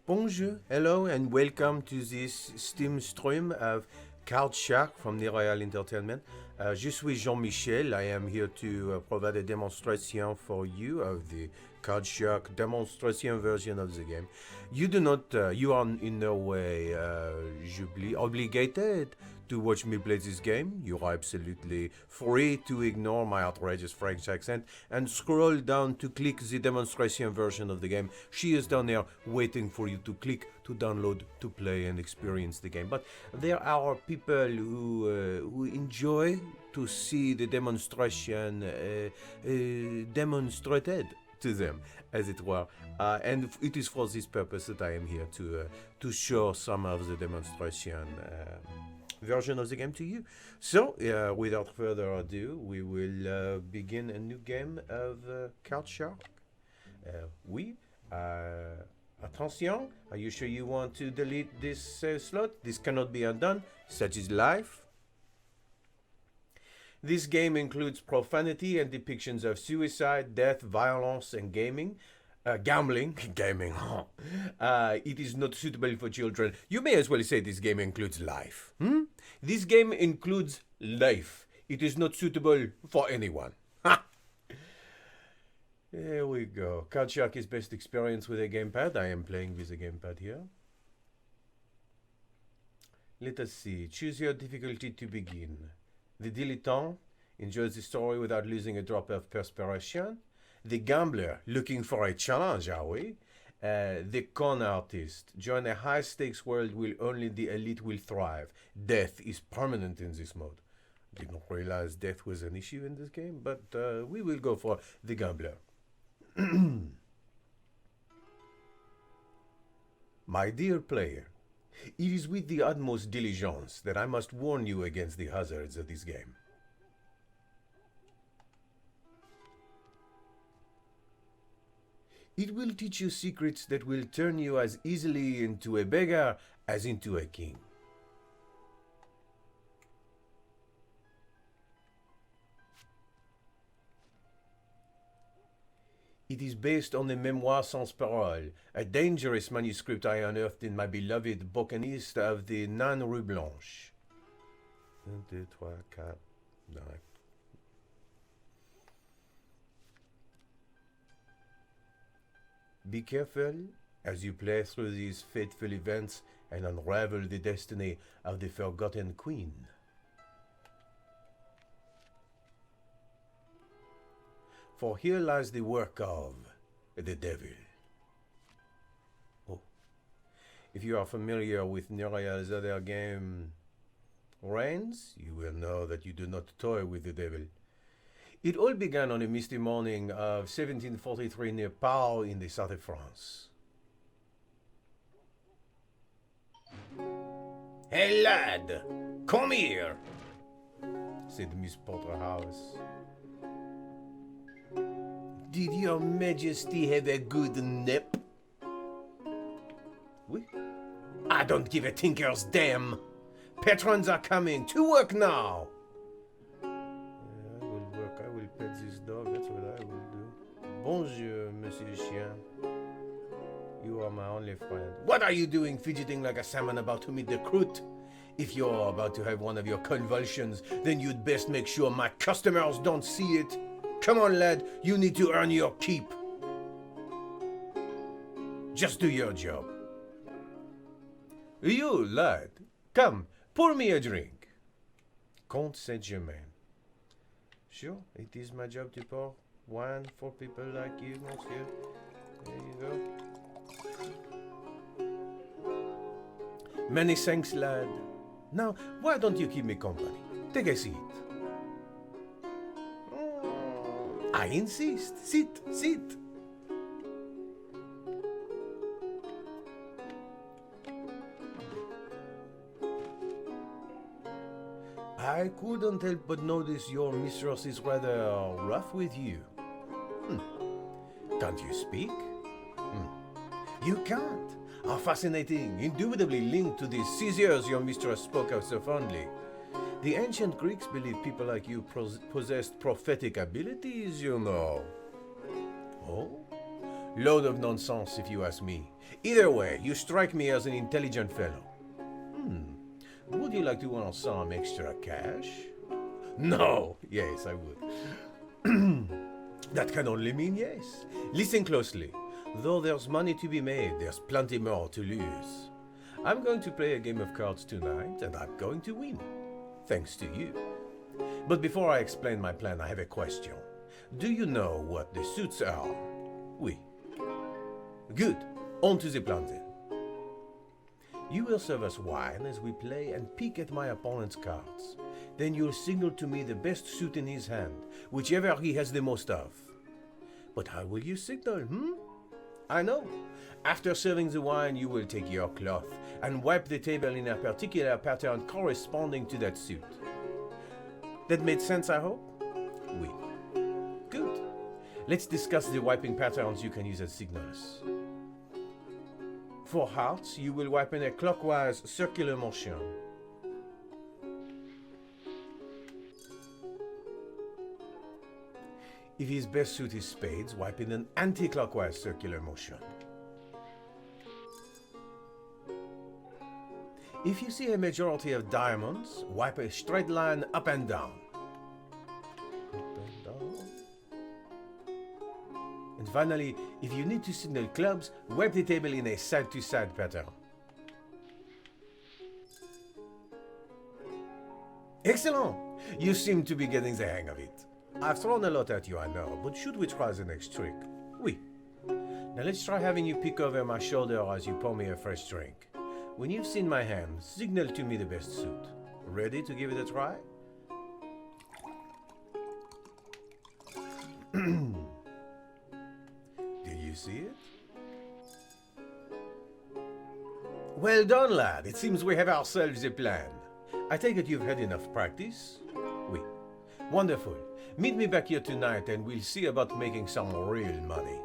Bonjour, hello, and welcome to this Steam stream of Card Shark from Nerial Entertainment. Je suis Jean-Michel. I am here to provide a demonstration for you of the Card Shark demonstration version of the game. You do not, you are in no way obligated to watch me play this game. You are absolutely free to ignore my outrageous French accent and scroll down to click the demonstration version of the game. She is down there waiting for you to click to download, to play and experience the game. But there are people who enjoy to see the demonstration demonstrated to them, as it were. And it is for this purpose that I am here to show some of the demonstration version of the game to you. So, without further ado, we will begin a new game of Card Shark. Oui. Attention, are you sure you want to delete this slot? This cannot be undone. Such is life. This game includes profanity and depictions of suicide, death, violence, and gaming. Gambling. Gaming. It is not suitable for children. You may as well say this game includes life. This game includes life. It is not suitable for anyone. Here we go. Card Shark is best experienced with a gamepad. I am playing with a gamepad here. Let us see. Choose your difficulty to begin. The dilettante enjoys the story without losing a drop of perspiration. The gambler, looking for a challenge, are we? The con artist. Join a high-stakes world where only the elite will thrive. Death is permanent in this mode. Didn't realize death was an issue in this game, but we will go for the gambler. My dear player, it is with the utmost diligence that I must warn you against the hazards of this game. It will teach you secrets that will turn you as easily into a beggar as into a king. It is based on the Memoir sans parole, a dangerous manuscript I unearthed in my beloved bouquiniste of the Nan Rue Blanche. 1, 2, 3, 4, 5. Be careful as you play through these fateful events and unravel the destiny of the forgotten queen. For here lies the work of the devil. Oh. If you are familiar with Nerial's other game, Reigns, you will know that you do not toy with the devil. It all began on a misty morning of 1743 near Pau in the south of France. "Hey lad, come here," said Miss Porterhouse. "Did your majesty have a good nap?" "Oui." "I don't give a tinker's damn. Patrons are coming. To work now." "I will work. I will pet this dog. That's what I will do." "Bonjour, monsieur chien. You are my only friend." "What are you doing fidgeting like a salmon about to meet the croûte? If you're about to have one of your convulsions, then you'd best make sure my customers don't see it. Come on, lad, you need to earn your keep. Just do your job." "You, lad, come, pour me a drink." Comte Saint-Germain. "Sure, it is my job to pour wine for people like you, monsieur. There you go." "Many thanks, lad. Now, why don't you keep me company? Take a seat." "I insist. Sit, sit." "I couldn't help but notice your mistress is rather rough with you." "Can't you speak?" "You can't. How fascinating, indubitably linked to the scissors your mistress spoke of so fondly. The ancient Greeks believed people like you possessed prophetic abilities, you know." "Oh? Load of nonsense, if you ask me. Either way, you strike me as an intelligent fellow. Would you like to want some extra cash? No! Yes, I would. That can only mean yes. Listen closely. Though there's money to be made, there's plenty more to lose. I'm going to play a game of cards tonight, and I'm going to win. Thanks to you. But before I explain my plan, I have a question. Do you know what the suits are? Oui. Good. On to the plan then. You will serve us wine as we play and peek at my opponent's cards. Then you'll signal to me the best suit in his hand, whichever he has the most of. But how will you signal, I know. After serving the wine, you will take your cloth and wipe the table in a particular pattern corresponding to that suit. That made sense, I hope? Oui. Good. Let's discuss the wiping patterns you can use as signals. For hearts, you will wipe in a clockwise circular motion. If his best suit is spades, wipe in an anti-clockwise circular motion. If you see a majority of diamonds, wipe a straight line up and down. Up and down. And finally, if you need to signal clubs, wipe the table in a side-to-side pattern. Excellent! You seem to be getting the hang of it. I've thrown a lot at you, I know, but should we try the next trick? Oui. Now let's try having you peek over my shoulder as you pour me a fresh drink. When you've seen my hand, signal to me the best suit. Ready to give it a try? Did you see it? Well done, lad. It seems we have ourselves a plan. I take it you've had enough practice? Oui. Wonderful. Meet me back here tonight and we'll see about making some real money.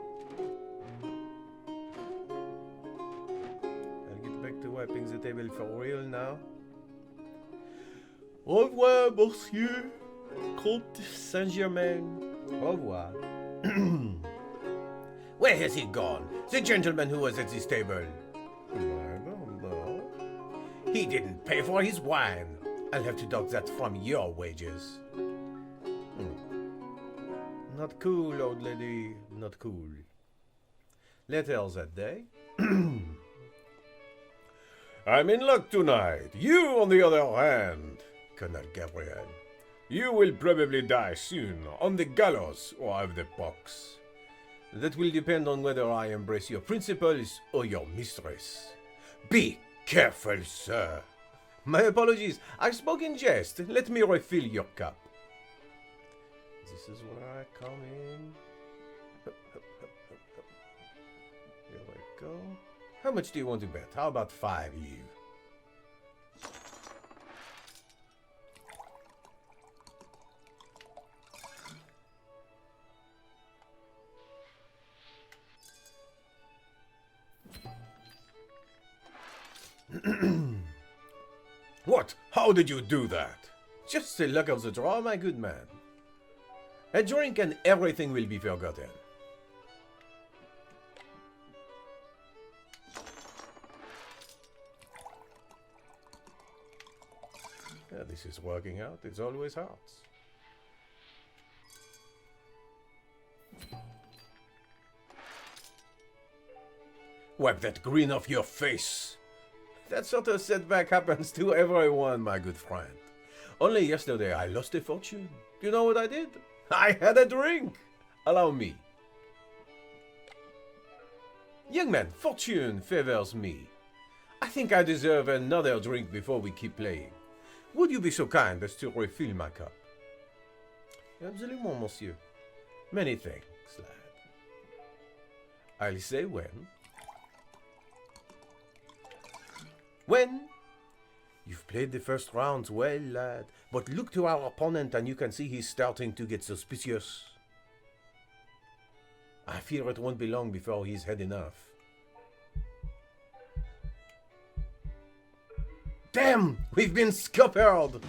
I'll get back to wiping the table for real now. Au revoir, monsieur. Comte Saint-Germain. Au revoir. Where has he gone? The gentleman who was at this table? I don't know. He didn't pay for his wine. I'll have to deduct that from your wages. Not cool, old lady, not cool. Later that day. I'm in luck tonight. You, on the other hand, Colonel Gabriel, you will probably die soon, on the gallows or have the pox. That will depend on whether I embrace your principles or your mistress. Be careful, sir. My apologies, I spoke in jest. Let me refill your cup. This is where I come in. Here we go. How much do you want to bet? How about 5 you? What? How did you do that? Just the luck of the draw, my good man. A drink and everything will be forgotten. Yeah, this is working out. It's always hearts. Wipe that grin off your face. That sort of setback happens to everyone, my good friend. Only yesterday I lost a fortune. Do you know what I did? I had a drink. Allow me. Young man, fortune favors me. I think I deserve another drink before we keep playing. Would you be so kind as to refill my cup? Absolument, monsieur. Many thanks, lad. I'll say when. When? You've played the first rounds well, lad, but look to our opponent and you can see he's starting to get suspicious. I fear it won't be long before he's had enough. Damn! We've been scuppered!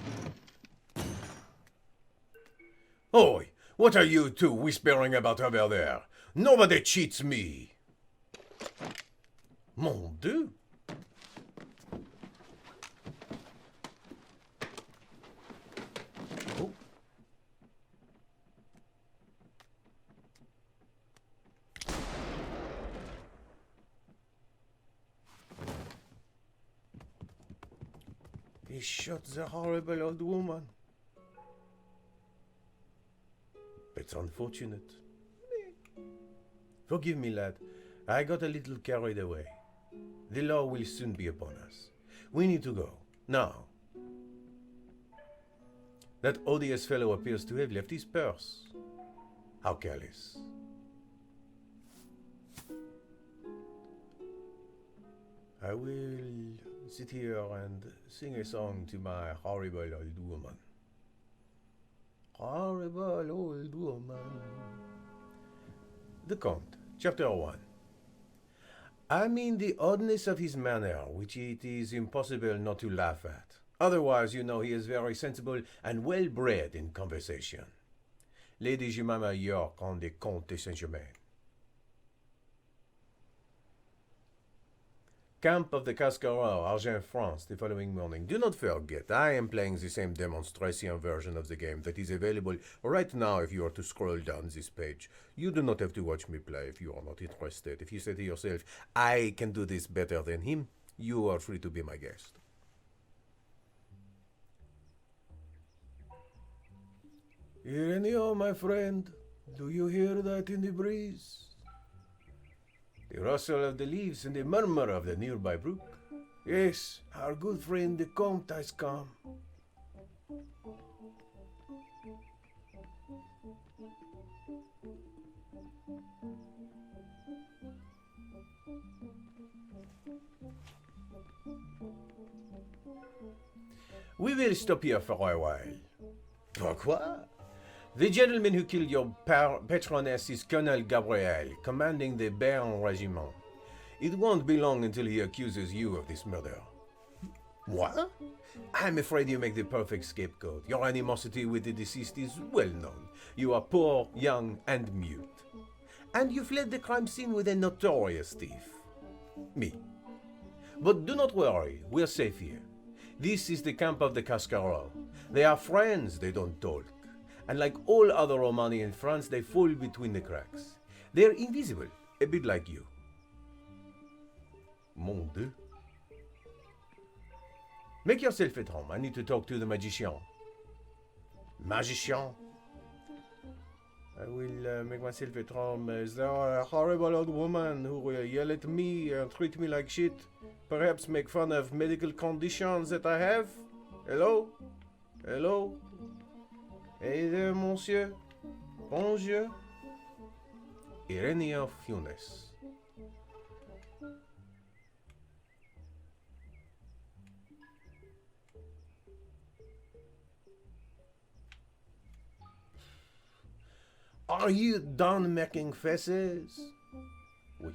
Oi! What are you two whispering about over there? Nobody cheats me! Mon Dieu! Oh. He shot the horrible old woman. It's unfortunate. Forgive me, lad. I got a little carried away. The law will soon be upon us. We need to go. Now. That odious fellow appears to have left his purse. How careless. I will sit here and sing a song to my horrible old woman. Horrible old woman. The Count, Chapter 1. I mean the oddness of his manner, which it is impossible not to laugh at. Otherwise, you know, he is very sensible and well-bred in conversation. Lady Jemima York on the Comte de Saint-Germain. Camp of the Cascarol, Argent, France, the following morning. Do not forget, I am playing the same demonstration version of the game that is available right now if you are to scroll down this page. You do not have to watch me play if you are not interested. If you say to yourself, I can do this better than him, you are free to be my guest. Nerial, my friend, do you hear that in the breeze? The rustle of the leaves and the murmur of the nearby brook. Yes, our good friend the Comte has come. We will stop here for a while. Pourquoi? The gentleman who killed your patroness is Colonel Gabriel, commanding the Béarn Regiment. It won't be long until he accuses you of this murder. What? I'm afraid you make the perfect scapegoat. Your animosity with the deceased is well known. You are poor, young, and mute. And you fled the crime scene with a notorious thief. Me. But do not worry, we're safe here. This is the camp of the Cascarol. They are friends, they don't talk. And like all other Romani in France, they fall between the cracks. They're invisible, a bit like you. Mon Dieu. Make yourself at home. I need to talk to the magician. Magician? I will make myself at home. Is there a horrible old woman who will yell at me and treat me like shit? Perhaps make fun of medical conditions that I have? Hello? Hello? Hey there, monsieur. Bonjour. Nerial Funes. Are you done making faces? Oui.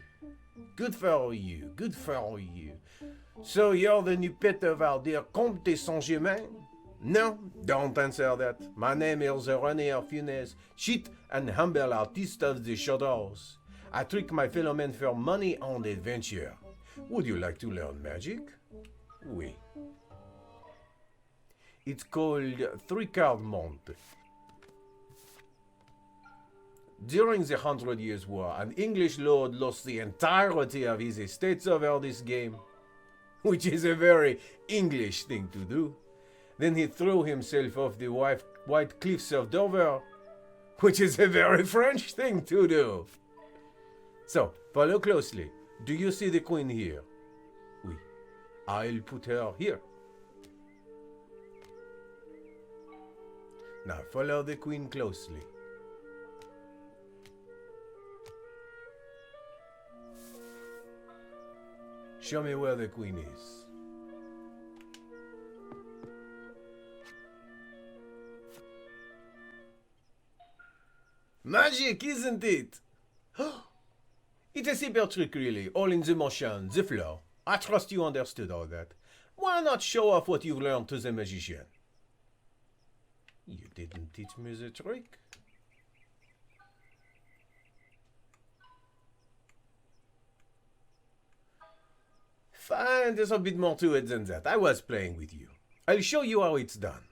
Good for you, good for you. So you're the new pet of our dear Comte de Saint-Germain? No, don't answer that. My name is Nerial Funes, cheat and humble artist of the shadows. I trick my fellow men for money and adventure. Would you like to learn magic? Oui. It's called three-card monte. During the 100 Years' War, an English lord lost the entirety of his estates over this game, which is a very English thing to do. Then he threw himself off the white cliffs of Dover, which is a very French thing to do. So, follow closely. Do you see the queen here? Oui. I'll put her here. Now, follow the queen closely. Show me where the queen is. Magic, isn't it? It's a simple trick, really. All in the motion, the flow. I trust you understood all that. Why not show off what you've learned to the magician? You didn't teach me the trick. Fine, there's a bit more to it than that. I was playing with you. I'll show you how it's done.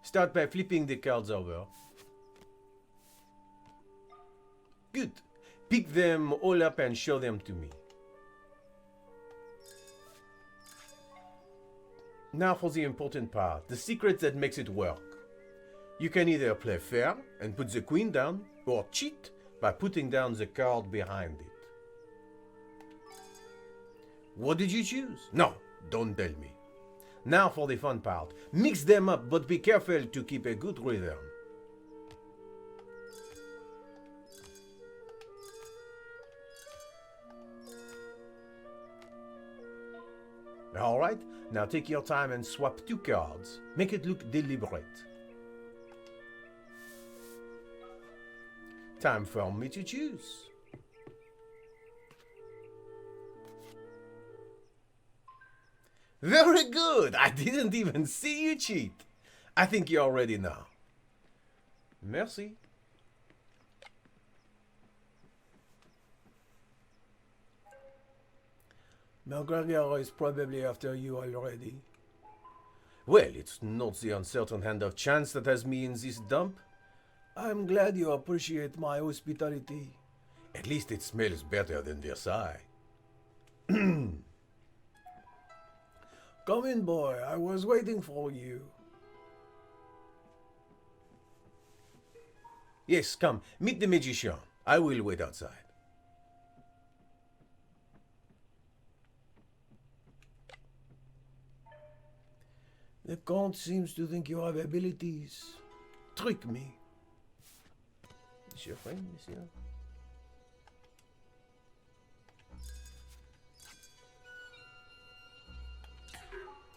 Start by flipping the cards over. Good. Pick them all up and show them to me. Now for the important part, the secret that makes it work. You can either play fair and put the queen down, or cheat by putting down the card behind it. What did you choose? No, don't tell me. Now for the fun part. Mix them up, but be careful to keep a good rhythm. Alright, now take your time and swap two cards. Make it look deliberate. Time for me to choose. Very good! I didn't even see you cheat. I think you're ready now. Merci. McGregor is probably after you already. Well, it's not the uncertain hand of chance that has me in this dump. I'm glad you appreciate my hospitality. At least it smells better than Versailles. Come in, boy. I was waiting for you. Yes, come. Meet the magician. I will wait outside. The Count seems to think you have abilities. Trick me. Is your friend, monsieur?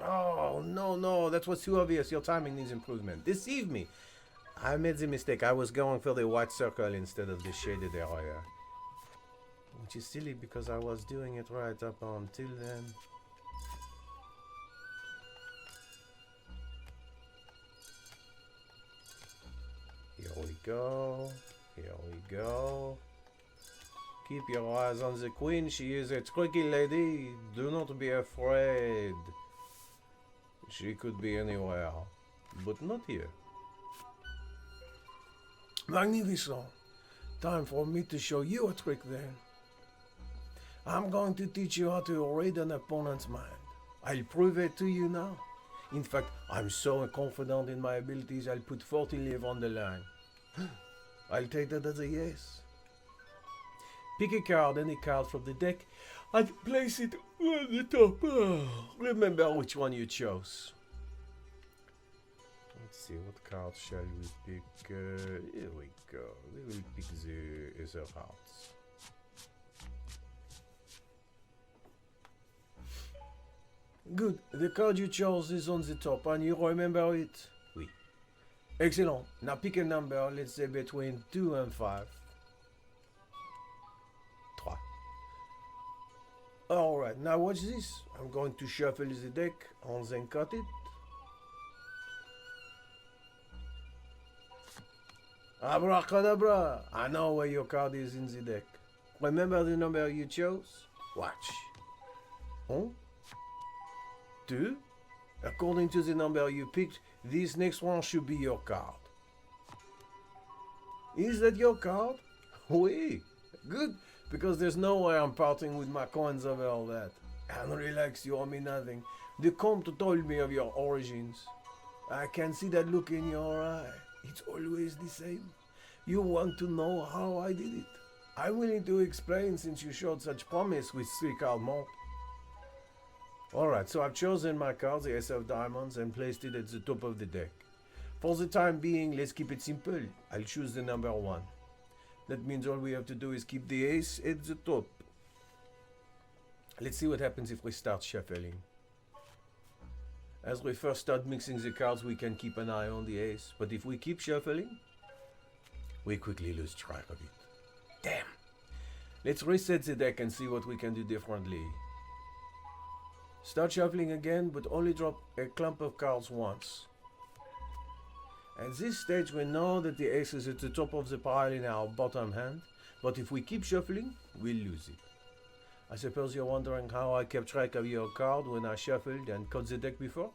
Oh, no, that was too obvious. Your timing needs improvement. Deceive me. I made the mistake. I was going for the white circle instead of the shaded area. Which is silly because I was doing it right up until then. Here we go. Here we go. Keep your eyes on the queen. She is a tricky lady. Do not be afraid. She could be anywhere, but not here. Magnificent. Time for me to show you a trick then. I'm going to teach you how to read an opponent's mind. I'll prove it to you now. In fact, I'm so confident in my abilities, I'll put 40 livres on the line. I'll take that as a yes. Pick a card, any card from the deck, and place it on the top. Remember which one you chose. Let's see, what card shall we pick? Here we go. We will pick the Ace of Hearts. Good. The card you chose is on the top, and you remember it? Oui. Excellent. Now pick a number, let's say between 2 and 5. 3. Alright, now watch this. I'm going to shuffle the deck and then cut it. Abracadabra! I know where your card is in the deck. Remember the number you chose? Watch. 1, 2. According to the number you picked, this next one should be your card. Is that your card? Oui. Good, because there's no way I'm parting with my coins over all that. And relax, you owe me nothing. The Comte told me of your origins. I can see that look in your eye. It's always the same. You want to know how I did it. I'm willing to explain since you showed such promise with 3 card monte. Alright, so I've chosen my card, the Ace of Diamonds, and placed it at the top of the deck. For the time being, let's keep it simple. I'll choose the number 1. That means all we have to do is keep the ace at the top. Let's see what happens if we start shuffling. As we first start mixing the cards, we can keep an eye on the ace. But if we keep shuffling, we quickly lose track of it. Damn! Let's reset the deck and see what we can do differently. Start shuffling again, but only drop a clump of cards once. At this stage, we know that the ace is at the top of the pile in our bottom hand, but if we keep shuffling, we'll lose it. I suppose you're wondering how I kept track of your card when I shuffled and cut the deck before?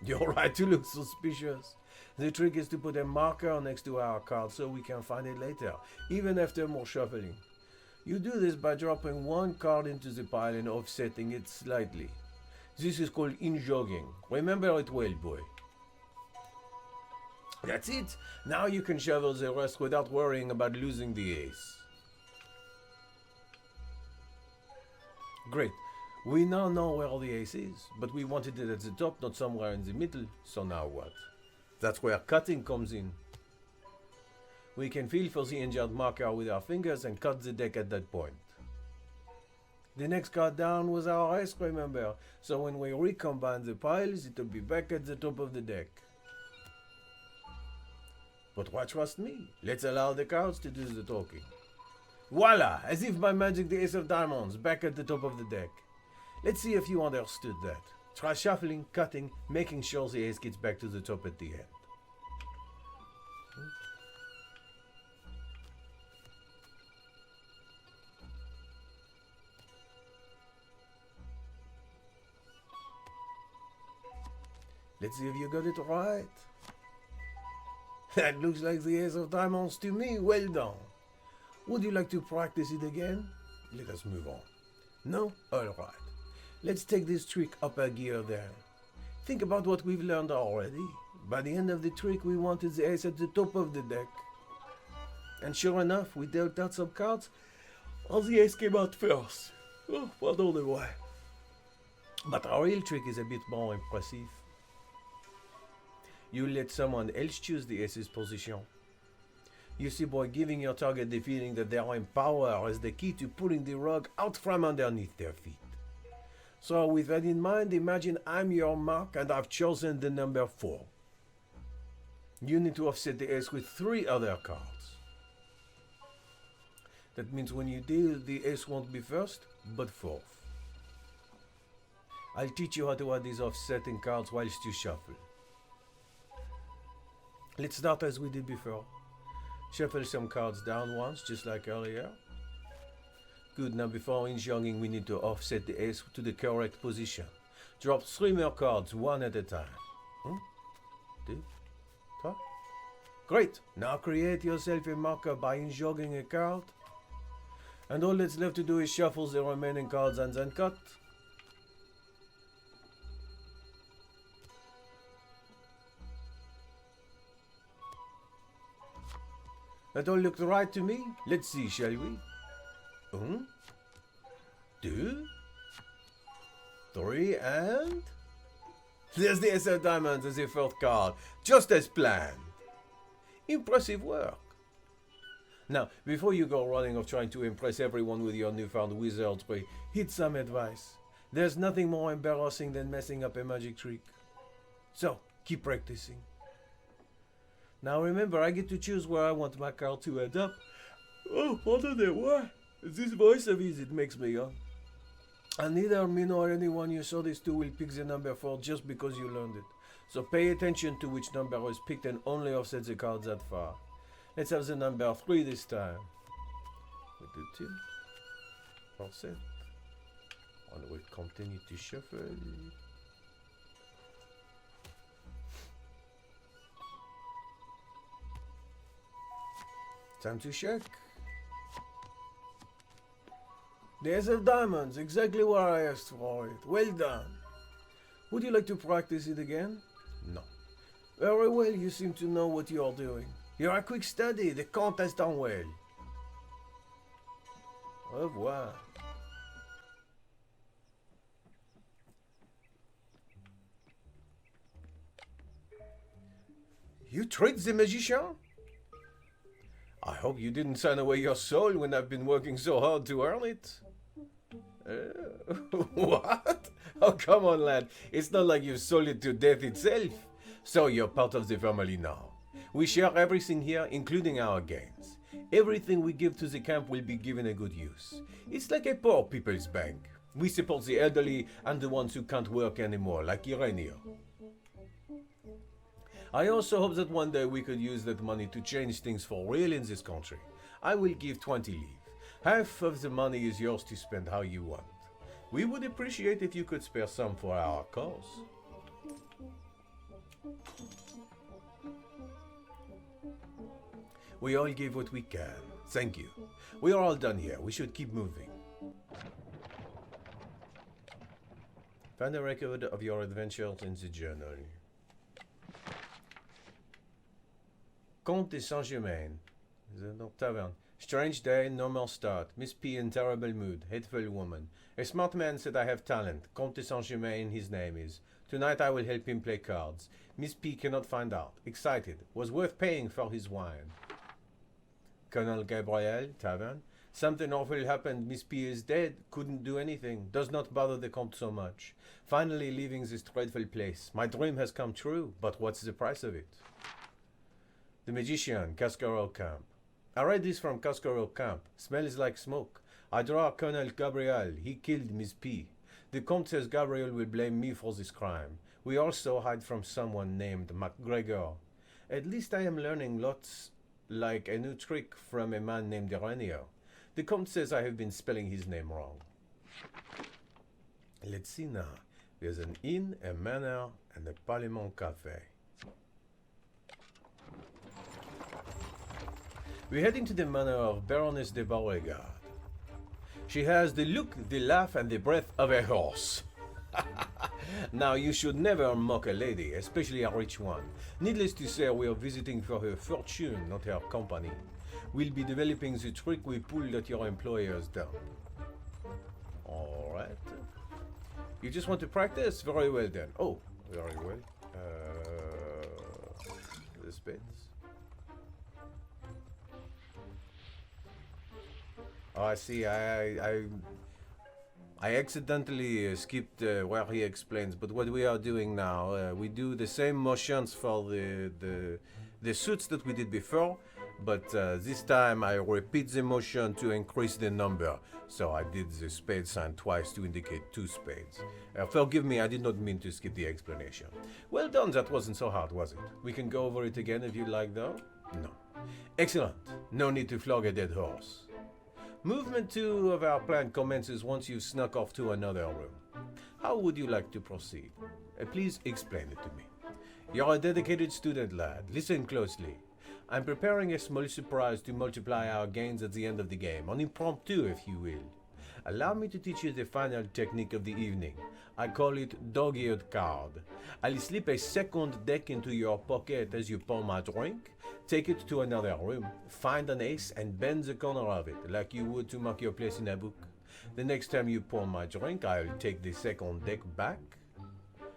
You're right to look suspicious. The trick is to put a marker next to our card so we can find it later, even after more shuffling. You do this by dropping one card into the pile and offsetting it slightly. This is called injogging. Remember it well, boy. That's it. Now you can shuffle the rest without worrying about losing the ace. Great. We now know where the ace is, but we wanted it at the top, not somewhere in the middle, so now what? That's where cutting comes in. We can feel for the injured marker with our fingers and cut the deck at that point. The next card down was our ace, remember, so when we recombine the piles, it'll be back at the top of the deck. But why trust me? Let's allow the cards to do the talking. Voila! As if by magic, the ace of diamonds, back at the top of the deck. Let's see if you understood that. Try shuffling, cutting, making sure the ace gets back to the top at the end. Let's see if you got it right. That looks like the ace of diamonds to me. Well done. Would you like to practice it again? Let us move on. No? Alright. Let's take this trick up a gear then. Think about what we've learned already. By the end of the trick, we wanted the ace at the top of the deck. And sure enough, we dealt out some cards, and the ace came out first. Oh, pardon the way. But our real trick is a bit more impressive. You let someone else choose the ace's position. You see, by giving your target the feeling that they are in power is the key to pulling the rug out from underneath their feet. So with that in mind, imagine I'm your mark and I've chosen the number 4. You need to offset the ace with 3 other cards. That means when you deal, the ace won't be first, but 4th. I'll teach you how to add these offsetting cards whilst you shuffle. Let's start as we did before. Shuffle some cards down once, just like earlier. Good, now before injogging, we need to offset the ace to the correct position. Drop 3 more cards, one at a time. 2, 3. Great, now create yourself a marker by injogging a card. And all that's left to do is shuffle the remaining cards and then cut. That all looked right to me. Let's see, shall we? 1, 2, 3, and... There's the ace of diamonds as the 4th card, just as planned. Impressive work. Now, before you go running off trying to impress everyone with your newfound wizardry, heed some advice. There's nothing more embarrassing than messing up a magic trick. So, keep practicing. Now remember, I get to choose where I want my card to end up. Oh, pardon the why? This voice of his, it makes me young. And neither me nor anyone you saw this to will pick the number 4 just because you learned it. So pay attention to which number is picked and only offset the cards that far. Let's have the number 3 this time. We do 2. Offset. And we'll continue to shuffle. Time to check. The ace of diamonds, exactly what I asked for it. Well done. Would you like to practice it again? No. Very well, you seem to know what you are doing. You're a quick study, the count has done well. Au revoir. You tricked the magician? I hope you didn't sign away your soul when I've been working so hard to earn it. What? Oh, come on, lad. It's not like you've sold it to death itself. So you're part of the family now. We share everything here, including our gains. Everything we give to the camp will be given a good use. It's like a poor people's bank. We support the elderly and the ones who can't work anymore, like Nerial. I also hope that one day we could use that money to change things for real in this country. I will give 20 leave. Half of the money is yours to spend how you want. We would appreciate if you could spare some for our cause. We all give what we can. Thank you. We are all done here. We should keep moving. Find a record of your adventures in the journal. Comte de Saint-Germain. The tavern. Strange day, normal start. Miss P in terrible mood. Hateful woman. A smart man said I have talent. Comte de Saint-Germain his name is. Tonight I will help him play cards. Miss P cannot find out. Excited. Was worth paying for his wine. Colonel Gabriel, tavern. Something awful happened. Miss P is dead. Couldn't do anything. Does not bother the Comte so much. Finally leaving this dreadful place. My dream has come true, but what's the price of it? The Magician, Cascarole Camp. I read this from Cascarole Camp. Smells like smoke. I draw Colonel Gabriel. He killed Miss P. The Comte says Gabriel will blame me for this crime. We also hide from someone named MacGregor. At least I am learning lots like a new trick from a man named Nerial. The Comte says I have been spelling his name wrong. Let's see now. There's an inn, a manor, and a Parlement cafe. We're heading to the manor of Baroness de Beauregard. She has the look, the laugh, and the breath of a horse. Now, you should never mock a lady, especially a rich one. Needless to say, we are visiting for her fortune, not her company. We'll be developing the trick we pulled at your employer's dump. Alright. You just want to practice? Very well then. Oh, very well. The spades. Oh, I see. I accidentally skipped where he explains, but what we are doing now, we do the same motions for the suits that we did before, but this time I repeat the motion to increase the number. So I did the spade sign twice to indicate 2 spades. Forgive me, I did not mean to skip the explanation. Well done, that wasn't so hard, was it? We can go over it again if you'd like, though? No. Excellent. No need to flog a dead horse. Movement 2 of our plan commences once you've snuck off to another room. How would you like to proceed? Please explain it to me. You're a dedicated student, lad. Listen closely. I'm preparing a small surprise to multiply our gains at the end of the game, an impromptu, if you will. Allow me to teach you the final technique of the evening. I call it dog-eared card. I'll slip a second deck into your pocket as you pour my drink. Take it to another room, find an ace and bend the corner of it, like you would to mark your place in a book. The next time you pour my drink, I'll take the second deck back.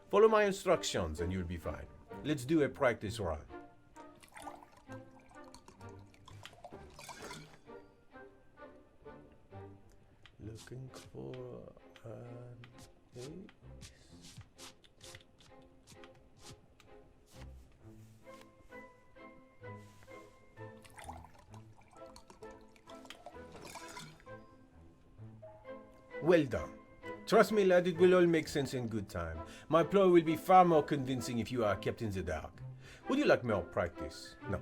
Follow my instructions and you'll be fine. Let's do a practice run. Looking for an ace. Well done. Trust me, lad, it will all make sense in good time. My ploy will be far more convincing if you are kept in the dark. Would you like more practice? No.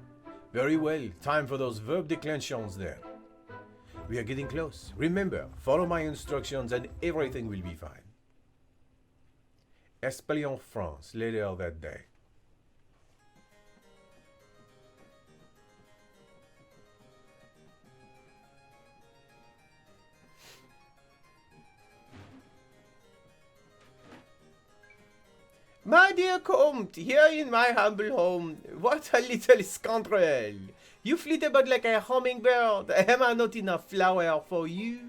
Very well. Time for those verb declensions then. We are getting close. Remember, follow my instructions and everything will be fine. Espalion, France, later that day. My dear Comte, here in my humble home, what a little scoundrel! You flit about like a hummingbird. Am I not enough flower for you?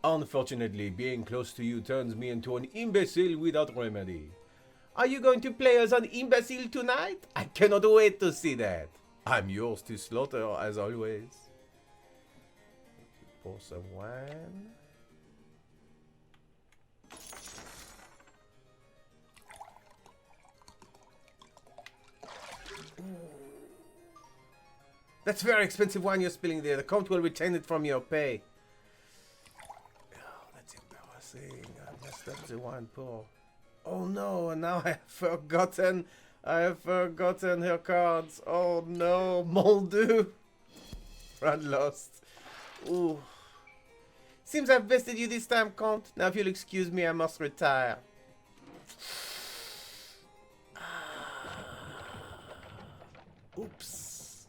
Unfortunately, being close to you turns me into an imbecile without remedy. Are you going to play as an imbecile tonight? I cannot wait to see that. I'm yours to slaughter, as always. Pour some wine. That's very expensive wine you're spilling there. The Comte will retain it from your pay. Oh, that's embarrassing. I messed up the wine pour. Oh no, and now I have forgotten her cards. Oh no, mon Dieu. Run lost. Ooh. Seems I've bested you this time, Count. Now if you'll excuse me, I must retire. Oops.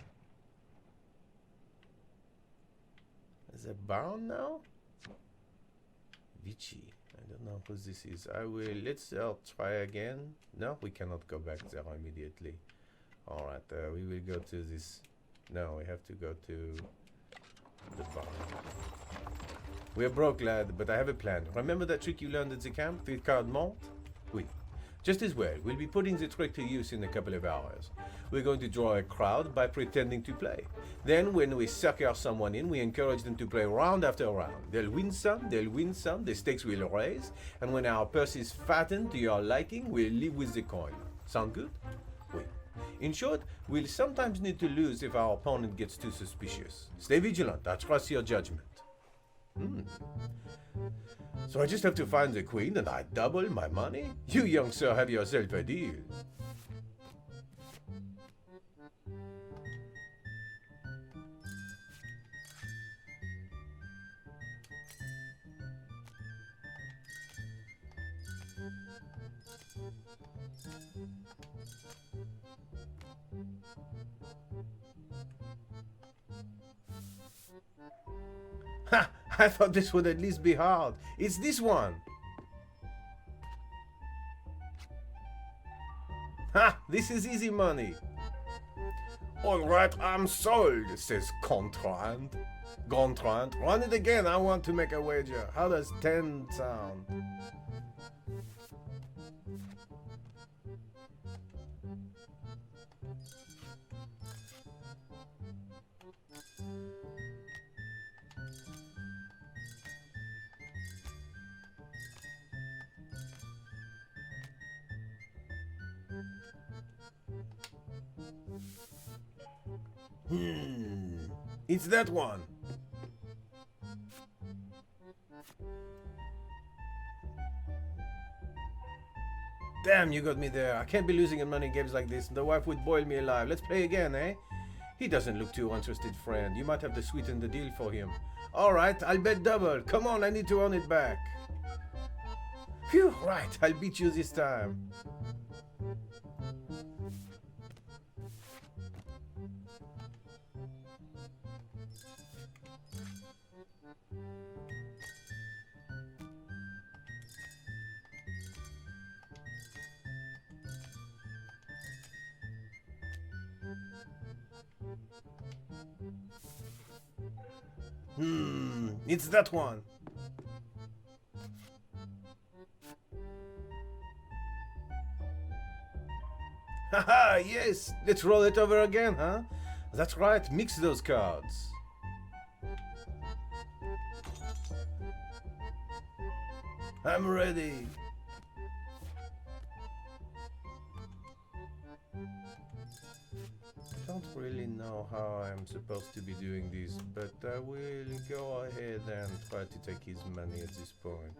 Is it bound now? Vici. I don't know who this is. Let's try again. No, we cannot go back there immediately. Alright, we will go to this. No, we have to go to the barn. We're broke, lad, but I have a plan. Remember that trick you learned at the camp? 3 card malt? Oui. Just as well, we'll be putting the trick to use in a couple of hours. We're going to draw a crowd by pretending to play. Then, when we sucker someone in, we encourage them to play round after round. They'll win some, the stakes will raise, and when our purse is fattened to your liking, we'll leave with the coin. Sound good? Oui. In short, we'll sometimes need to lose if our opponent gets too suspicious. Stay vigilant, I trust your judgment. So I just have to find the queen and I double my money? You young sir have yourself a deal. Ha! I thought this would at least be hard. It's this one. Ha! This is easy money. All right, I'm sold, says Gontran. Run it again. I want to make a wager. How does 10 sound? It's that one. Damn, you got me there. I can't be losing in money games like this. The wife would boil me alive. Let's play again, eh? He doesn't look too interested, friend. You might have to sweeten the deal for him. All right, I'll bet double. Come on, I need to earn it back. Phew, right, I'll beat you this time. It's that one. Haha, yes. Let's roll it over again, huh? That's right. Mix those cards. I'm ready. I don't really know how I'm supposed to be doing this, but I will go ahead and try to take his money at this point.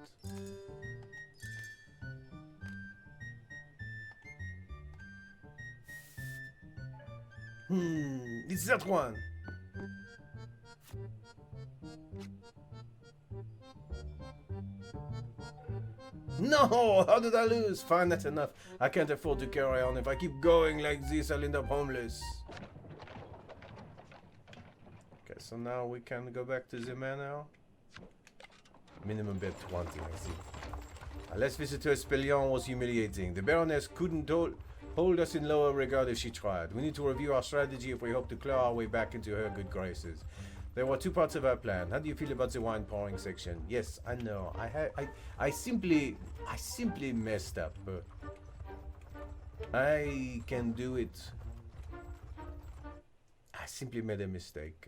It's that one. No, how did I lose? Fine, that's enough. I can't afford to carry on. If I keep going like this, I'll end up homeless. Okay, so now we can go back to the manor. Minimum bet 20, I see. Our last visit to Espelion was humiliating. The Baroness couldn't hold us in lower regard if she tried. We need to review our strategy if we hope to claw our way back into her good graces. There were 2 parts of our plan. How do you feel about the wine pouring section? Yes, I know. I simply messed up. I can do it. I simply made a mistake.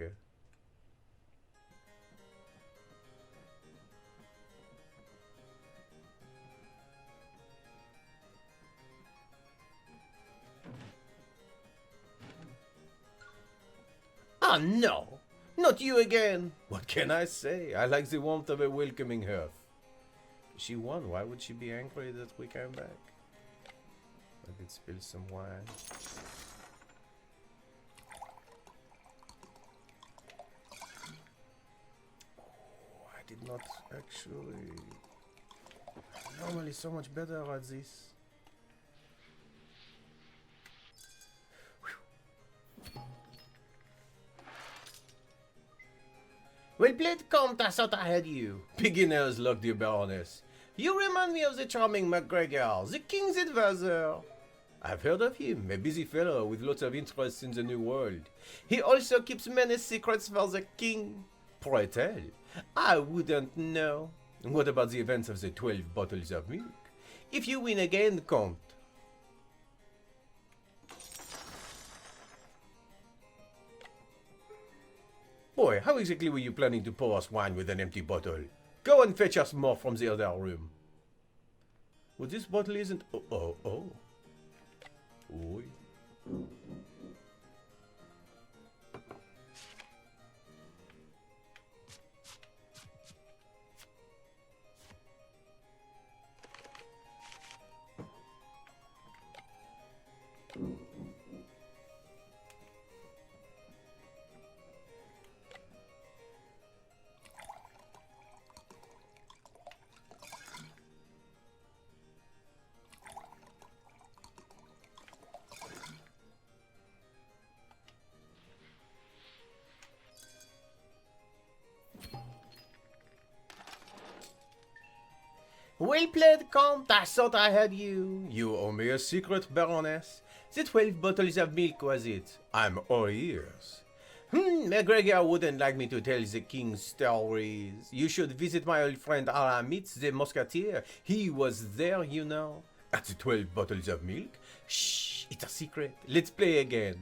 Ah, no! Not you again! What can I say? I like the warmth of a welcoming hearth. She won. Why would she be angry that we came back? I did spill some wine. Oh, I did not actually... Normally so much better at this. Well played, Count. I thought I had you. Beginners luck, dear Baroness. You remind me of the charming MacGregor, the king's advisor. I've heard of him, a busy fellow with lots of interests in the new world. He also keeps many secrets for the king. Pray tell, I wouldn't know. What about the events of the 12 bottles of milk? If you win again, Count. Boy, how exactly were you planning to pour us wine with an empty bottle? Go and fetch us more from the other room. Well, this bottle isn't... Oh. Oi. Well played, Count. I thought I had you. You owe me a secret, Baroness. The 12 bottles of milk, was it? I'm all ears. MacGregor wouldn't like me to tell the king's stories. You should visit my old friend Aramis, the musketeer. He was there, you know. At the 12 bottles of milk? Shh, it's a secret. Let's play again.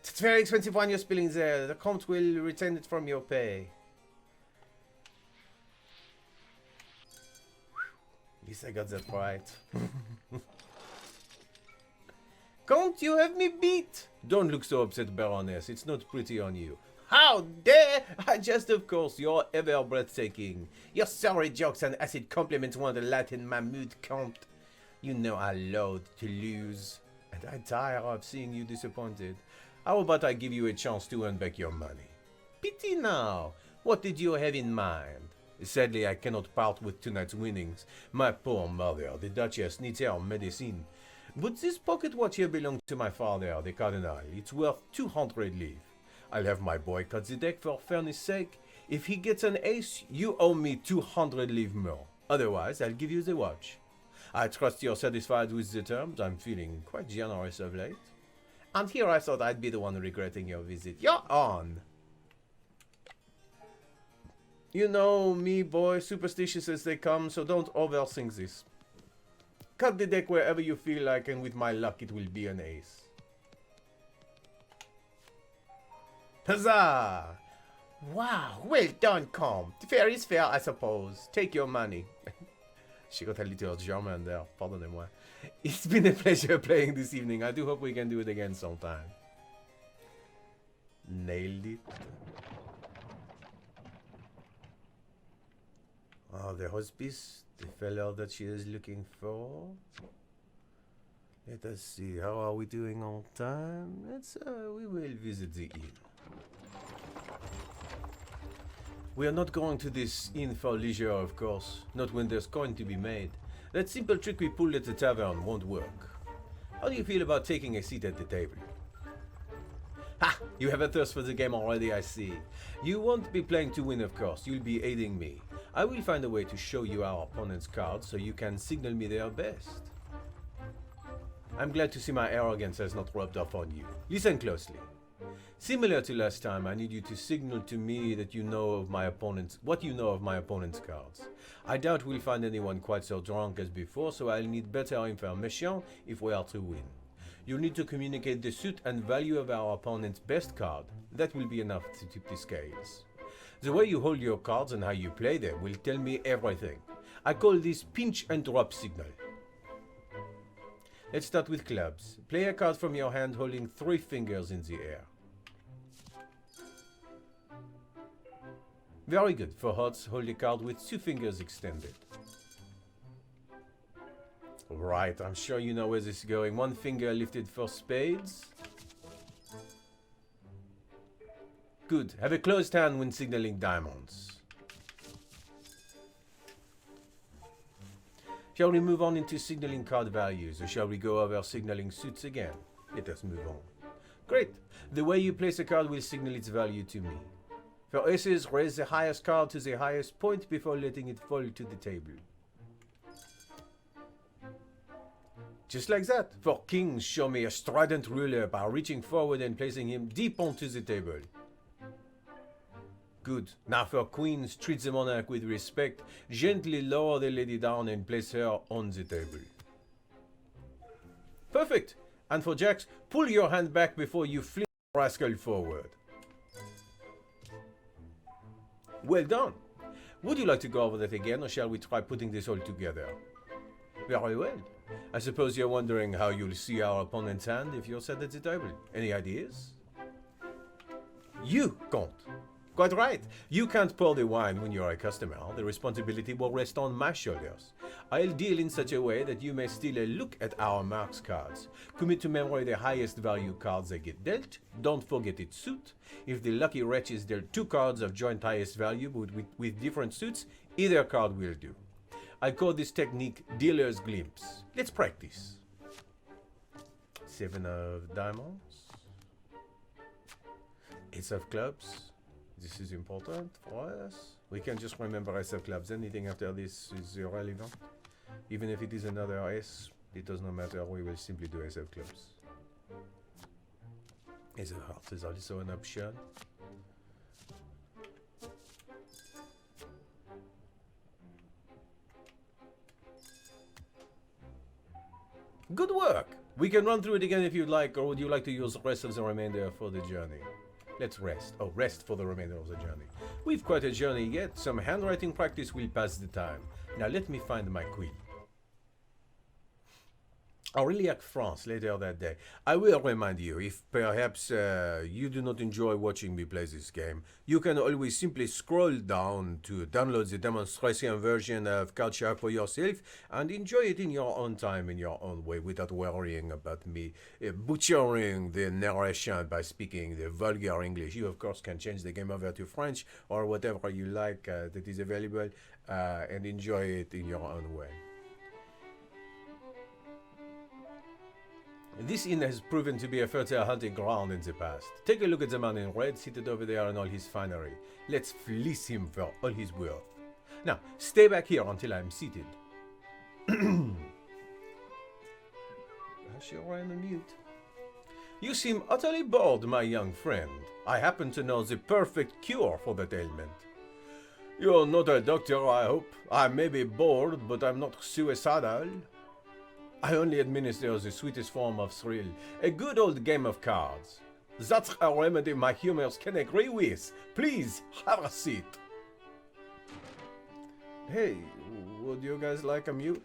It's very expensive wine you're spilling there. The Count will return it from your pay. At least I got that right. Count, you have me beat. Don't look so upset, Baroness. It's not pretty on you. How dare! I just, of course, you're ever breathtaking. Your sorry jokes and acid compliments won't lighten my mood, Count. You know I loathe to lose, and I tire of seeing you disappointed. How about I give you a chance to earn back your money? Pity now. What did you have in mind? Sadly, I cannot part with tonight's winnings. My poor mother, the Duchess, needs her medicine. But this pocket watch here belongs to my father, the Cardinal. It's worth 200 livres. I'll have my boy cut the deck for fairness' sake. If he gets an ace, you owe me 200 livres more. Otherwise, I'll give you the watch. I trust you're satisfied with the terms. I'm feeling quite generous of late. And here I thought I'd be the one regretting your visit. You're on! You know me, boy, superstitious as they come, so don't overthink this. Cut the deck wherever you feel like, and with my luck it will be an ace. Huzzah! Wow, well done, Comte. Fair is fair, I suppose. Take your money. She got a little German there, pardonnez-moi. It's been a pleasure playing this evening. I do hope we can do it again sometime. Nailed it. Oh, the hospice, the fellow that she is looking for. Let us see, how are we doing on time? We will visit the inn. We are not going to this inn for leisure, of course, not when there's coin to be made. That simple trick we pulled at the tavern won't work. How do you feel about taking a seat at the table? Ha! You have a thirst for the game already, I see. You won't be playing to win, of course. You'll be aiding me. I will find a way to show you our opponent's cards so you can signal me their best. I'm glad to see my arrogance has not rubbed off on you. Listen closely. Similar to last time, I need you to signal to me that you know of my opponent's, what you know of my opponent's cards. I doubt we'll find anyone quite so drunk as before, so I'll need better information if we are to win. You'll need to communicate the suit and value of our opponent's best card. That will be enough to tip the scales. The way you hold your cards and how you play them will tell me everything. I call this pinch and drop signal. Let's start with clubs. Play a card from your hand holding 3 fingers in the air. Very good. For hearts, hold a card with 2 fingers extended. Right, I'm sure you know where this is going. One finger lifted for spades. Good. Have a closed hand when signaling diamonds. Shall we move on into signaling card values, or shall we go over signaling suits again? Let us move on. Great. The way you place a card will signal its value to me. For aces, raise the highest card to the highest point before letting it fall to the table. Just like that. For kings, show me a strident ruler by reaching forward and placing him deep onto the table. Good. Now for queens, treat the monarch with respect. Gently lower the lady down and place her on the table. Perfect. And for jacks, pull your hand back before you fling the rascal forward. Well done. Would you like to go over that again, or shall we try putting this all together? Very well. I suppose you're wondering how you'll see our opponent's hand if you're sat at the table. Any ideas? You can't. Quite right. You can't pour the wine when you're a customer. The responsibility will rest on my shoulders. I'll deal in such a way that you may steal a look at our marks cards. Commit to memory the highest value cards that get dealt. Don't forget its suit. If the lucky wretch is dealt 2 cards of joint highest value with different suits, either card will do. I call this technique dealer's glimpse. Let's practice. 7 of diamonds. Ace of clubs. This is important for us. We can just remember ace of clubs. Anything after this is irrelevant. Even if it is another ace, it does not matter. We will simply do ace of clubs. Ace of hearts is also an option. Good work! We can run through it again if you'd like, or would you like to use the rest of the remainder for the journey? Let's rest. Oh, rest for the remainder of the journey. We've quite a journey yet. Some handwriting practice will pass the time. Now let me find my queen. Aureliac France later that day. I will remind you, if perhaps you do not enjoy watching me play this game, you can always simply scroll down to download the demonstration version of Culture for yourself and enjoy it in your own time, in your own way, without worrying about me butchering the narration by speaking the vulgar English. You, of course, can change the game over to French or whatever you like that is available and enjoy it in your own way. This inn has proven to be a fertile hunting ground in the past. Take a look at the man in red seated over there in all his finery. Let's fleece him for all he's worth. Now, stay back here until I'm seated. I shall run on mute. You seem utterly bored, my young friend. I happen to know the perfect cure for that ailment. You're not a doctor, I hope. I may be bored, but I'm not suicidal. I only administer the sweetest form of thrill, a good old game of cards. That's a remedy my humors can agree with. Please, have a seat. Hey, would you guys like a mute?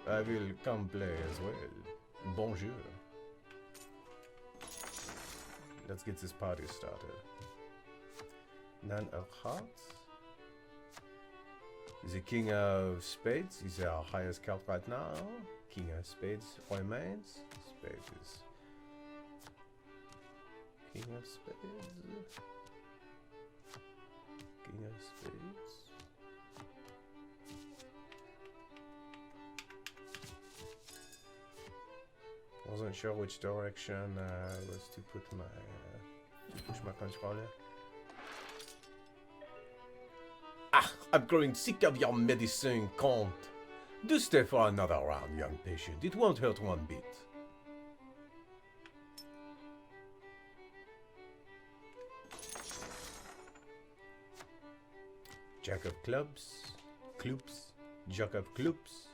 I will come play as well. Bonjour. Let's get this party started. 9 of hearts. The king of spades is our highest card right now. King of spades remains. Spades is king of spades. King of spades. Wasn't sure which direction was to put my to push my controller. Ah, I'm growing sick of your medicine, Count. Do stay for another round, young patient. It won't hurt one bit. Jack of clubs, clubs, Jack of clubs.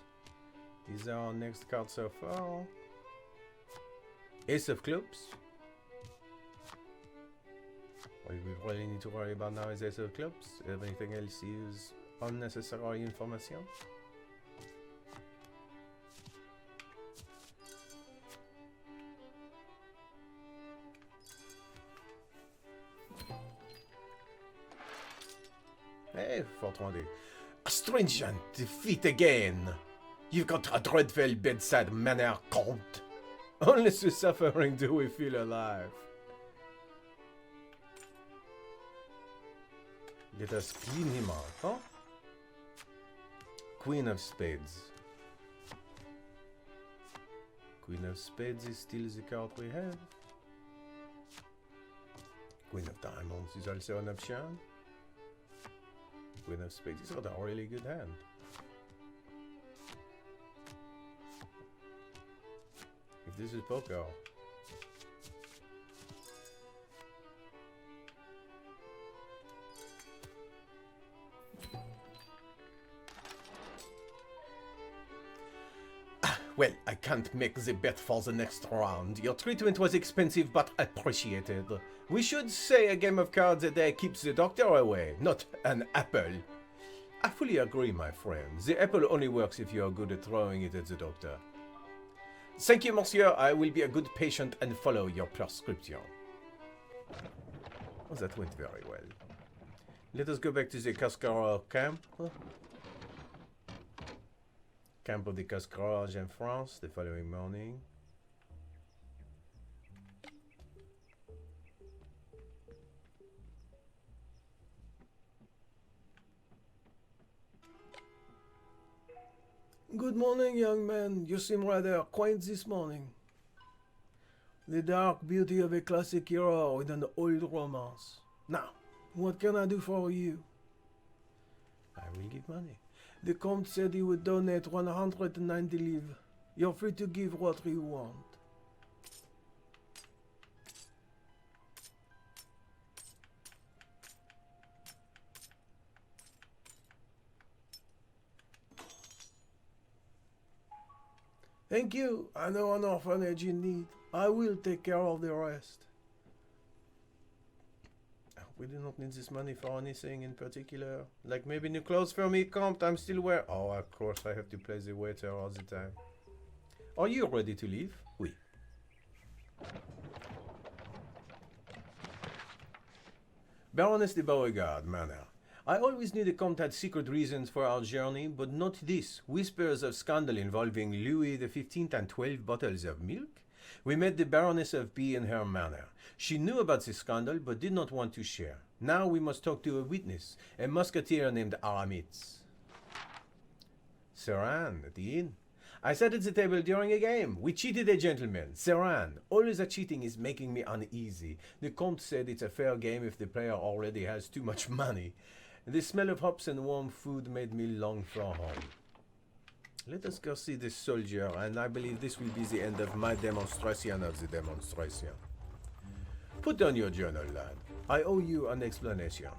Is our next card so far? Ace of clubs. What we really need to worry about now is Ace of clubs. Everything else is unnecessary information. Hey, 420. Astringent defeat again. You've got a dreadful bedside manner, Comte. Only through suffering do we feel alive. Let us clean him out, huh? Queen of Spades. Queen of Spades is still the card we have. Queen of Diamonds is also an option. Queen of Spades is a really good hand. If this is poker. Well, I can't make the bet for the next round. Your treatment was expensive but appreciated. We should say a game of cards a day keeps the doctor away, not an apple. I fully agree, my friend. The apple only works if you are good at throwing it at the doctor. Thank you, monsieur. I will be a good patient and follow your prescription. Oh, that went very well. Let us go back to the Cascara camp. Camp of the Cascarage in France the following morning. Good morning, young man. You seem rather quaint this morning. The dark beauty of a classic hero in an old romance. Now, what can I do for you? I will give money. The Comte said he would donate 190 livres. You're free to give what you want. Thank you. I know an orphanage in need. I will take care of the rest. We do not need this money for anything in particular. Like maybe new clothes for me, Comte. I'm still wearing... Oh, of course I have to play the waiter all the time. Are you ready to leave? Oui. Baroness de Beauregard, Manor. I always knew the Comte had secret reasons for our journey, but not this. Whispers of scandal involving Louis XV and 12 bottles of milk? We met the Baroness of B in her manor. She knew about the scandal, but did not want to share. Now we must talk to a witness, a musketeer named Aramis. Serran, at the inn. I sat at the table during a game. We cheated a gentleman. Serran, all the cheating is making me uneasy. The Comte said it's a fair game if the player already has too much money. The smell of hops and warm food made me long for home. Let us go see this soldier, and I believe this will be the end of my demonstration of the demonstration. Put down your journal, lad. I owe you an explanation.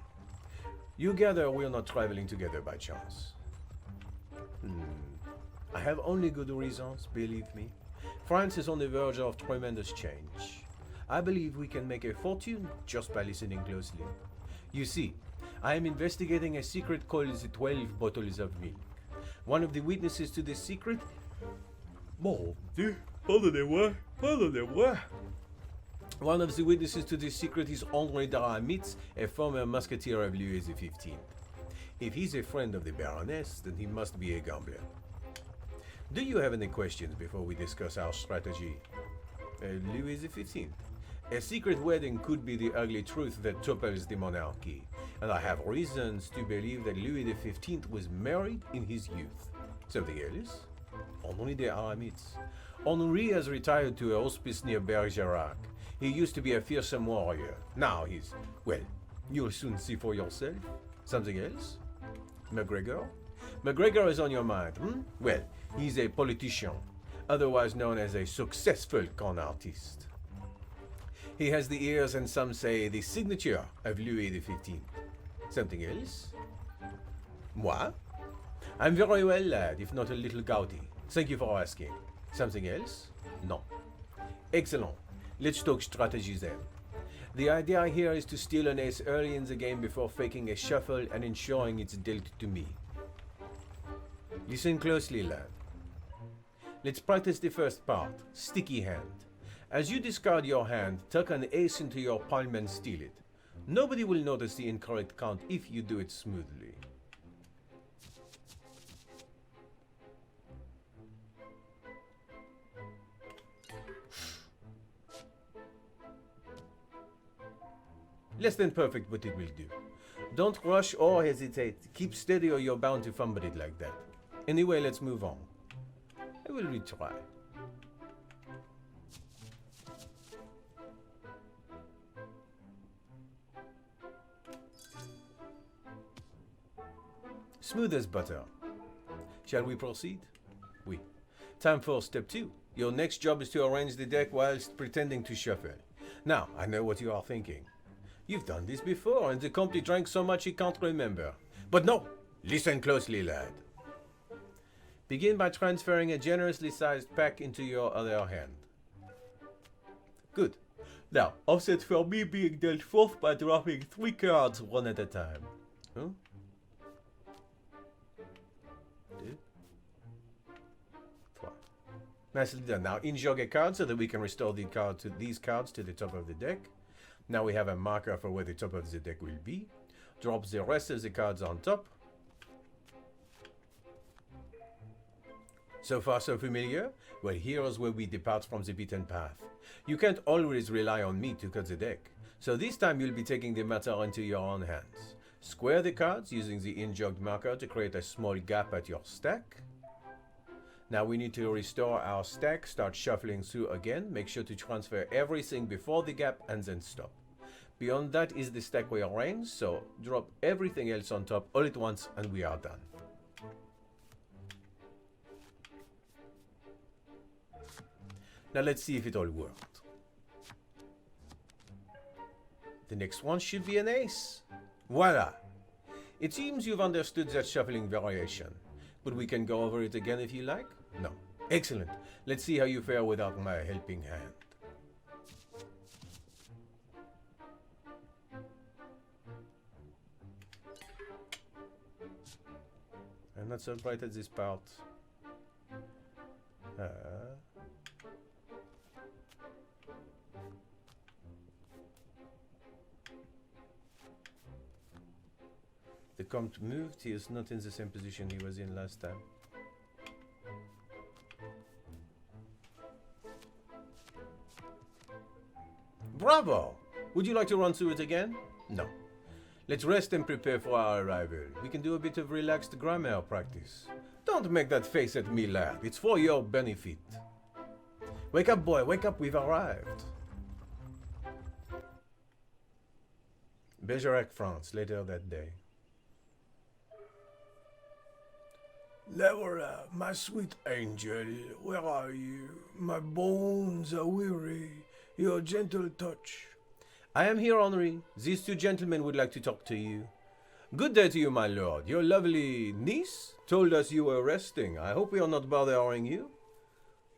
You gather we are not traveling together by chance. I have only good reasons, believe me. France is on the verge of tremendous change. I believe we can make a fortune just by listening closely. You see, I am investigating a secret called the 12 bottles of milk. One of the witnesses to this secret... Bon Dieu, pardonnez-moi. One of the witnesses to this secret is André d'Aramis, a former musketeer of Louis XV. If he's a friend of the Baroness, then he must be a gambler. Do you have any questions before we discuss our strategy? Louis XV. A secret wedding could be the ugly truth that topples the monarchy, and I have reasons to believe that Louis XV was married in his youth. Something else? Henri d'Aramis. Henri has retired to a hospice near Bergerac. He used to be a fearsome warrior. Now he's... well, you'll soon see for yourself. Something else? MacGregor? MacGregor is on your mind, Well, he's a politician, otherwise known as a successful con artist. He has the ears and some say the signature of Louis XV. Something else? Moi? I'm very well, lad, if not a little gouty. Thank you for asking. Something else? No. Excellent. Let's talk strategy then. The idea here is to steal an ace early in the game before faking a shuffle and ensuring it's dealt to me. Listen closely, lad. Let's practice the first part, sticky hand. As you discard your hand, tuck an ace into your palm and steal it. Nobody will notice the incorrect count if you do it smoothly. Less than perfect, but it will do. Don't rush or hesitate. Keep steady or you're bound to fumble it like that. Anyway, let's move on. I will retry. Smooth as butter. Shall we proceed? Oui. Time for step 2. Your next job is to arrange the deck whilst pretending to shuffle. Now, I know what you are thinking. You've done this before, and the company drank so much he can't remember. But no! Listen closely, lad. Begin by transferring a generously sized pack into your other hand. Good. Now, offset for me being dealt forth by dropping 3 cards one at a time. Huh? Nicely done. Now injog a card so that we can restore these cards to the top of the deck. Now we have a marker for where the top of the deck will be. Drop the rest of the cards on top. So far so familiar? Well, here is where we depart from the beaten path. You can't always rely on me to cut the deck. So this time you'll be taking the matter into your own hands. Square the cards using the injogged marker to create a small gap at your stack. Now we need to restore our stack, start shuffling through again, make sure to transfer everything before the gap and then stop. Beyond that is the stack rearranged, so drop everything else on top all at once and we are done. Now let's see if it all worked. The next one should be an ace. Voila! It seems you've understood that shuffling variation, but we can go over it again if you like. No. Excellent. Let's see how you fare without my helping hand. I'm not so bright at this part. The comte moved. He is not in the same position he was in last time. Bravo! Would you like to run through it again? No. Let's rest and prepare for our arrival. We can do a bit of relaxed grammar practice. Don't make that face at me, lad. It's for your benefit. Wake up, boy. Wake up. We've arrived. Bergerac, France, later that day. Laura, my sweet angel, where are you? My bones are weary. Your gentle touch. I am here, Henri. These 2 gentlemen would like to talk to you. Good day to you, my lord. Your lovely niece told us you were resting. I hope we are not bothering you.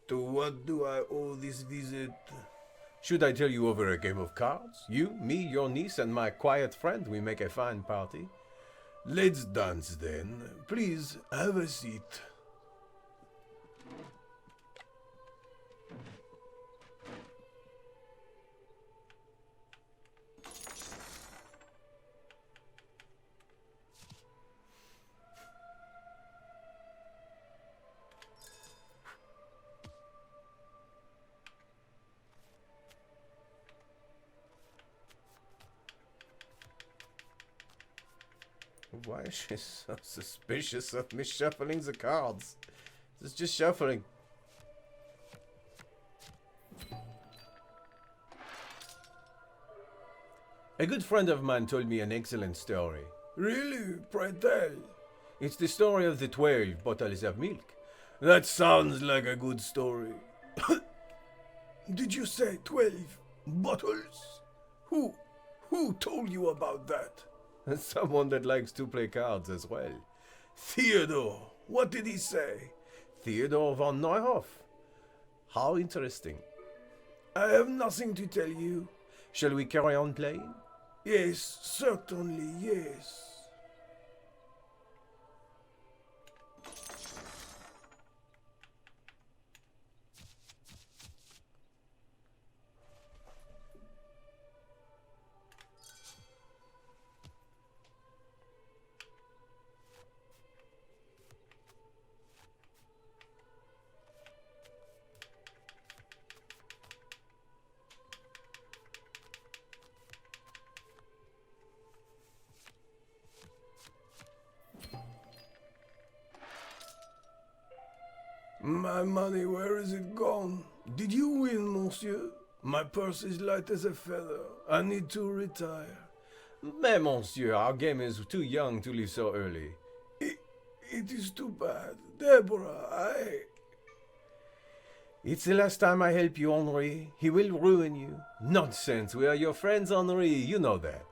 To what do I owe this visit? Should I tell you over a game of cards? You, me, your niece, and my quiet friend. We make a fine party. Let's dance then. Please, have a seat. Why is she so suspicious of me shuffling the cards? It's just shuffling. A good friend of mine told me an excellent story. Really? Pray tell. It's the story of the 12 bottles of milk. That sounds like a good story. Did you say 12 bottles? Who told you about that? Someone that likes to play cards as well. Theodore. What did he say? Theodore von Neuhoff. How interesting. I have nothing to tell you. Shall we carry on playing? Yes, certainly, yes. My money, where is it gone? Did you win, monsieur? My purse is light as a feather. I need to retire. Mais monsieur, our game is too young to leave so early. It is too bad. Deborah, It's the last time I help you, Henri. He will ruin you. Nonsense, we are your friends, Henri. You know that.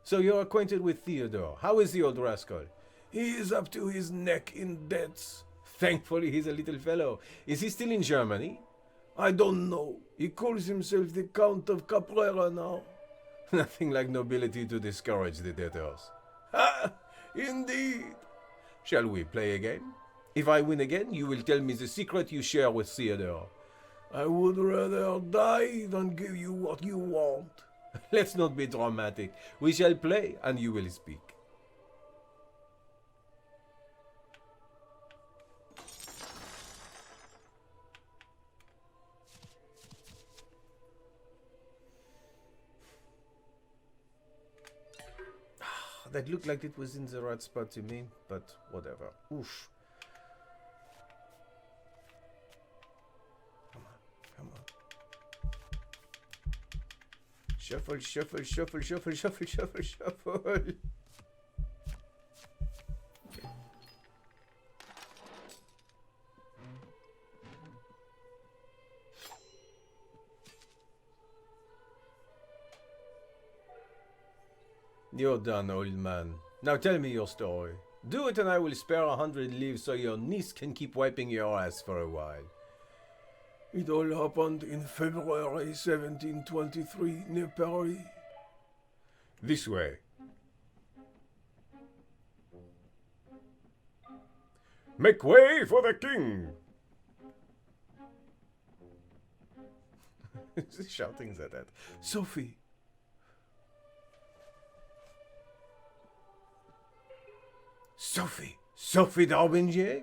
So you're acquainted with Theodore. How is the old rascal? He is up to his neck in debts. Thankfully, he's a little fellow. Is he still in Germany? I don't know. He calls himself the Count of Caprera now. Nothing like nobility to discourage the debtors. Ha! Indeed. Shall we play a game? If I win again, you will tell me the secret you share with Theodore. I would rather die than give you what you want. Let's not be dramatic. We shall play, and you will speak. That looked like it was in the right spot to me, but whatever. Oof. Come on. Shuffle, shuffle, shuffle, shuffle, shuffle, shuffle, shuffle. Okay. You're done, old man. Now tell me your story. Do it and I will spare 100 livres so your niece can keep wiping your ass for a while. It all happened in February 1723 near Paris. This way. Make way for the king! Shouting at that. Sophie. Sophie d'Arbinger?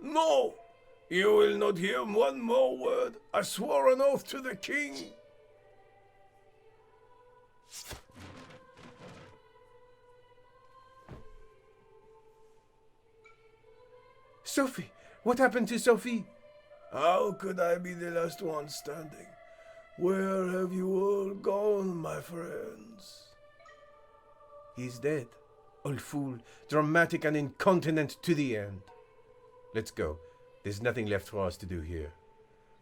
No! You will not hear one more word. I swore an oath to the king. Sophie! What happened to Sophie? How could I be the last one standing? Where have you all gone, my friends? He's dead. Old fool, dramatic and incontinent to the end. Let's go. There's nothing left for us to do here.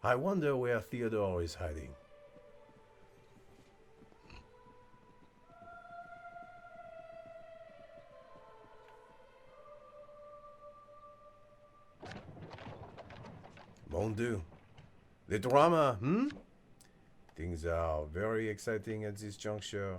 I wonder where Theodore is hiding. Mon Dieu. The drama, Things are very exciting at this juncture.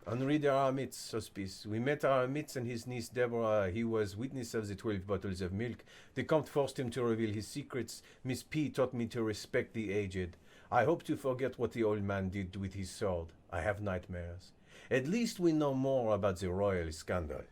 Henri de Aramit's hospice. We met Aramitz and his niece Deborah. He was witness of the 12 bottles of milk. The Comte forced him to reveal his secrets. Miss P taught me to respect the aged. I hope to forget what the old man did with his sword. I have nightmares. At least we know more about the royal scandal.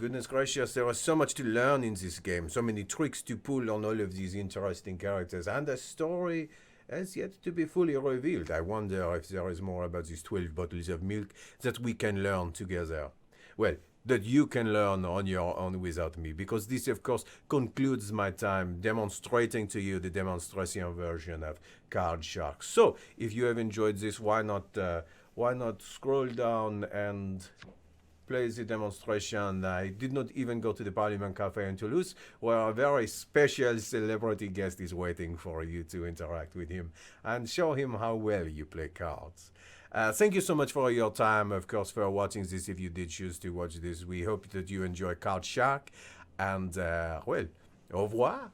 Goodness gracious, there was so much to learn in this game. So many tricks to pull on all of these interesting characters. And a story has yet to be fully revealed. I wonder if there is more about these 12 bottles of milk that we can learn together. Well, that you can learn on your own without me, because this, of course, concludes my time demonstrating to you the demonstration version of Card Shark. So, if you have enjoyed this, why not scroll down and play the demonstration. I did not even go to the Parliament Cafe in Toulouse, where a very special celebrity guest is waiting for you to interact with him and show him how well you play cards. Thank you so much for your time, of course, for watching this. If you did choose to watch this, we hope that you enjoy Card Shark. And, well, au revoir.